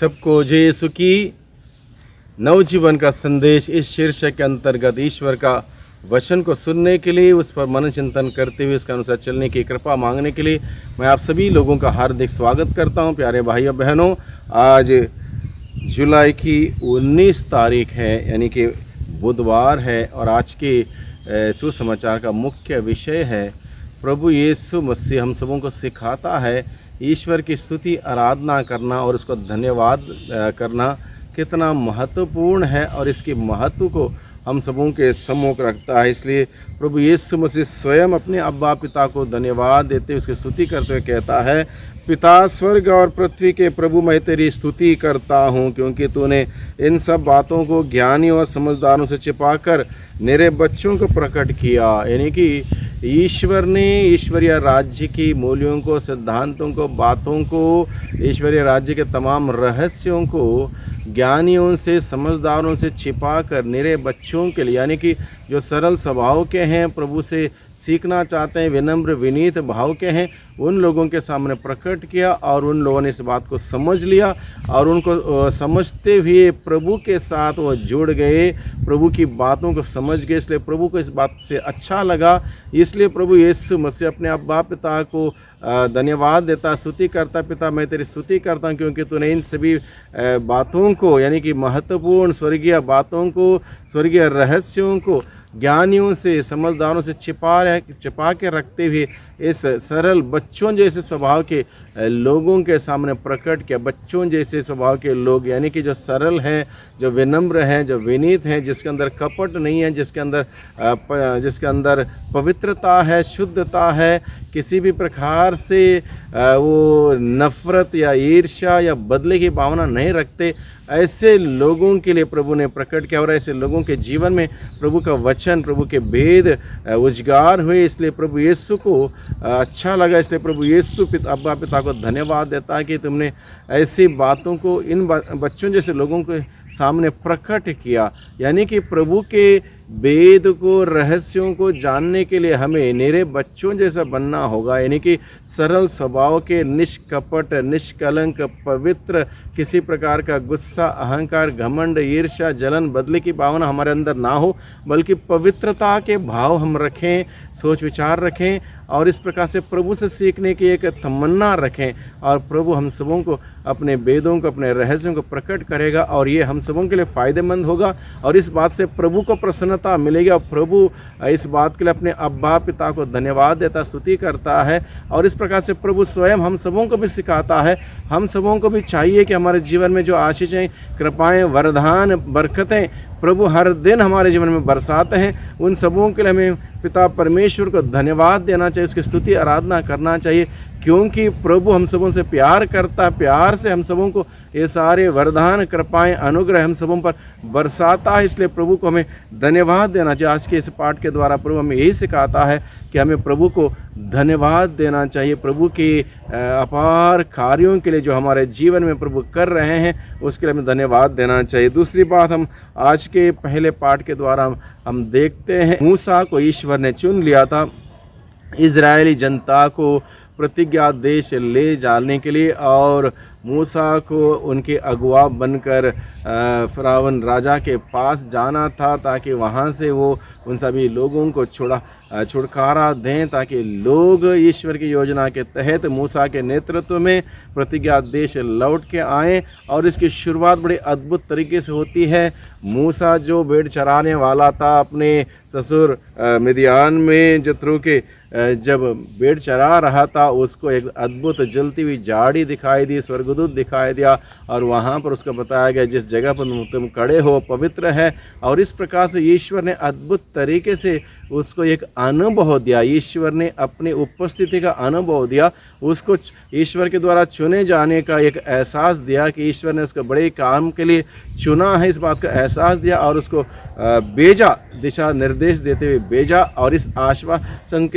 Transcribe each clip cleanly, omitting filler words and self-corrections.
सबको जय यीशु की नवजीवन का संदेश इस शीर्षक के अंतर्गत ईश्वर का वचन को सुनने के लिए, उस पर मन चिंतन करते हुए उसके अनुसार चलने की कृपा मांगने के लिए मैं आप सभी लोगों का हार्दिक स्वागत करता हूं। प्यारे भाइयों बहनों, आज जुलाई की 19 तारीख है, यानी कि बुधवार है, और आज के सुसमाचार का मुख्य विषय है प्रभु यीशु मसीह हम सबों को सिखाता है ईश्वर की स्तुति आराधना करना और उसको धन्यवाद करना कितना महत्वपूर्ण है, और इसके महत्व को हम सबों के सम्मुख रखता है। इसलिए प्रभु यीशु मसीह स्वयं अपने अब्बा पिता को धन्यवाद देते हुए उसकी स्तुति करते हुए कहता है, पिता स्वर्ग और पृथ्वी के प्रभु, मैं तेरी स्तुति करता हूँ, क्योंकि तूने इन सब बातों को ज्ञानियों और समझदारों से छिपाकर मेरे बच्चों को प्रकट किया। यानी कि ईश्वर ने ईश्वरीय राज्य की मूल्यों को, सिद्धांतों को, बातों को, ईश्वरीय राज्य के तमाम रहस्यों को ज्ञानियों से, समझदारों से छिपा कर मेरे बच्चों के लिए, यानी कि जो सरल स्वभाव के हैं, प्रभु से सीखना चाहते हैं, विनम्र विनीत भाव के हैं, उन लोगों के सामने प्रकट किया, और उन लोगों ने इस बात को समझ लिया और उनको समझते हुए प्रभु के साथ वो जुड़ गए, प्रभु की बातों को समझ गए। इसलिए प्रभु को इस बात से अच्छा लगा, इसलिए प्रभु यीशु मसीह अपने अब्बा पिता को धन्यवाद देता, स्तुति करता, पिता मैं तेरी स्तुति करता हूँ, क्योंकि तूने इन सभी बातों को, यानी कि महत्वपूर्ण स्वर्गीय बातों को, स्वर्गीय रहस्यों को ज्ञानियों से, समझदारों से छिपा के रखते हुए इस सरल बच्चों जैसे स्वभाव के लोगों के सामने प्रकट किया। बच्चों जैसे स्वभाव के लोग, यानी कि जो सरल हैं, जो विनम्र हैं, जो विनीत हैं, जिसके अंदर कपट नहीं है, जिसके अंदर पवित्रता है, शुद्धता है, किसी भी प्रकार से वो नफ़रत या ईर्ष्या या बदले की भावना नहीं रखते, ऐसे लोगों के लिए प्रभु ने प्रकट किया। और ऐसे लोगों के जीवन में प्रभु का वचन, प्रभु के भेद उजागर हुए। इसलिए प्रभु यीशु को अच्छा लगा, इसलिए प्रभु यीशु अब्बा पिता को धन्यवाद देता है कि तुमने ऐसी बातों को इन बच्चों जैसे लोगों के सामने प्रकट किया। यानी कि प्रभु के वेद को, रहस्यों को जानने के लिए हमें मेरे बच्चों जैसा बनना होगा, यानी कि सरल स्वभाव के, निष्कपट, निष्कलंक, पवित्र, किसी प्रकार का गुस्सा, अहंकार, घमंड, ईर्ष्या, जलन, बदले की भावना हमारे अंदर ना हो, बल्कि पवित्रता के भाव हम रखें, सोच विचार रखें, और इस प्रकार से प्रभु से सीखने की एक तमन्ना रखें, और प्रभु हम सबों को अपने वेदों को, अपने रहस्यों को प्रकट करेगा, और ये हम सबों के लिए फ़ायदेमंद होगा, और इस बात से प्रभु को प्रसन्नता मिलेगी, और प्रभु इस बात के लिए अपने अब्बा पिता को धन्यवाद देता, स्तुति करता है। और इस प्रकार से प्रभु स्वयं हम सबों को भी सिखाता है। हम सबों को भी चाहिए कि हमारे जीवन में जो आशीषें, कृपाएँ, वरदान, बरकतें प्रभु हर दिन हमारे जीवन में बरसाते हैं, उन सबों के लिए हमें पिता परमेश्वर को धन्यवाद देना चाहिए, उसकी स्तुति आराधना करना चाहिए, क्योंकि प्रभु हम सबों से प्यार करता है, प्यार से हम सबों को ये सारे वरदान, कृपाएं, अनुग्रह हम सबों पर बरसाता है। इसलिए प्रभु को हमें धन्यवाद देना चाहिए। आज के इस पाठ के द्वारा प्रभु हमें यही सिखाता है कि हमें प्रभु को धन्यवाद देना चाहिए, प्रभु के अपार कार्यों के लिए जो हमारे जीवन में प्रभु कर रहे हैं, उसके लिए हमें धन्यवाद देना चाहिए। दूसरी बात, हम आज के पहले पाठ के द्वारा हम देखते हैं, मूसा को ईश्वर ने चुन लिया था इजरायली जनता को प्रतिज्ञा देश ले जाने के लिए, और मूसा को उनके अगुआ बनकर फ़िरौन राजा के पास जाना था, ताकि वहाँ से वो उन सभी लोगों को छुटकारा दें, ताकि लोग ईश्वर की योजना के तहत मूसा के नेतृत्व में प्रतिज्ञा देश लौट के आएँ। और इसकी शुरुआत बड़ी अद्भुत तरीके से होती है। मूसा जो भेड़ चराने वाला था अपने ससुर मिदियान में, जत्रो के जब भेड़ चरा रहा था, उसको एक अद्भुत जलती हुई झाड़ी दिखाई दी, स्वर्गदूत दिखाई दिया, और वहाँ पर उसको बताया गया जिस जगह पर तुम खड़े हो पवित्र है। और इस प्रकार से ईश्वर ने अद्भुत तरीके से उसको एक अनुभव दिया, ईश्वर ने अपनी उपस्थिति का अनुभव दिया, उसको ईश्वर के द्वारा चुने जाने का एक एहसास दिया कि ईश्वर ने उसको बड़े काम के लिए चुना है, इस बात का एहसास दिया, और उसको भेजा, दिशा निर्देश देते हुए भेजा, और इस आश्वासन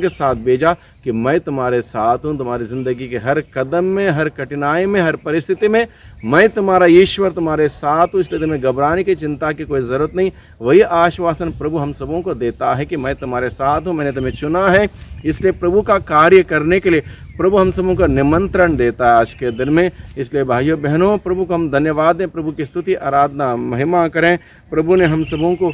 के साथ भेजा कि मैं तुम्हारे साथ हूँ, तुम्हारी ज़िंदगी के हर कदम में, हर कठिनाई में, हर परिस्थिति में मैं तुम्हारा ईश्वर तुम्हारे साथ हूँ, इसलिए तुम्हें घबराने की, चिंता की कोई ज़रूरत नहीं। वही आश्वासन प्रभु हम सबों को देता है कि मैं तुम्हारे साथ हूँ, मैंने तुम्हें चुना है। इसलिए प्रभु का कार्य करने के लिए प्रभु हम सबों को निमंत्रण देता है आज के दिन में। इसलिए भाइयों बहनों, प्रभु को हम धन्यवाद दें, प्रभु की स्तुति आराधना महिमा करें। प्रभु ने हम सबों को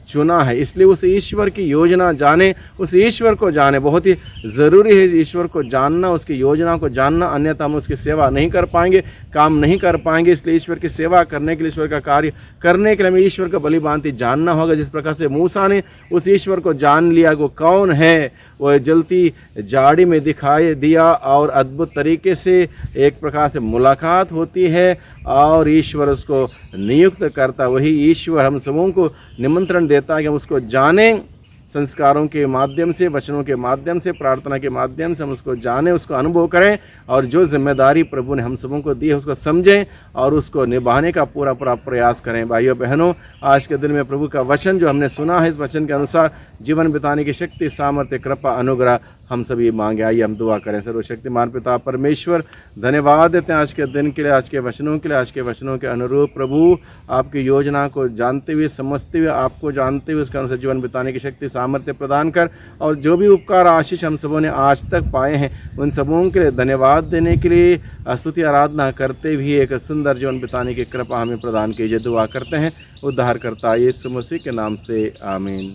चुना है, इसलिए उस ईश्वर की योजना जाने, उस ईश्वर को जाने। बहुत ही ज़रूरी है ईश्वर को जानना, उसकी योजना को जानना, अन्यथा हम उसकी सेवा नहीं कर पाएंगे, काम नहीं कर पाएंगे। इसलिए ईश्वर की सेवा करने के लिए, ईश्वर का कार्य करने के लिए हमें ईश्वर को भली भांति जानना होगा। जिस प्रकार से मूसा ने उस ईश्वर को जान लिया, वो कौन है, वो जलती झाड़ी में दिखाई दिया और अद्भुत तरीके से एक प्रकार से मुलाकात होती है और ईश्वर उसको नियुक्त करता। वही ईश्वर हम सबों को निमंत्रण देता है कि हम उसको जानें, संस्कारों के माध्यम से, वचनों के माध्यम से, प्रार्थना के माध्यम से हम उसको जानें, उसको अनुभव करें और जो जिम्मेदारी प्रभु ने हम सबों को दी है उसको समझें और उसको निभाने का पूरा प्रयास करें। भाइयों बहनों, आज के दिन में प्रभु का वचन जो हमने सुना है, इस वचन के अनुसार जीवन बिताने की शक्ति, सामर्थ्य, कृपा, अनुग्रह हम सभी मांगे। आइए हम दुआ करें। सर्वशक्तिमान पिता परमेश्वर, धन्यवाद देते हैं आज के दिन के लिए, आज के वचनों के लिए, आज के वचनों के अनुरूप प्रभु आपकी योजना को जानते हुए, समझते हुए, आपको जानते हुए उसके अनुसार जीवन बिताने की शक्ति, सामर्थ्य प्रदान कर और जो भी उपकार, आशीष हम सबों ने आज तक पाए हैं उन सबों के लिए धन्यवाद देने के लिए स्तुति आराधना करते हुए एक सुंदर जीवन बिताने की कृपा हमें प्रदान कीजिए। दुआ करते हैं उद्धारकर्ता यीशु मसीह के नाम से, आमीन।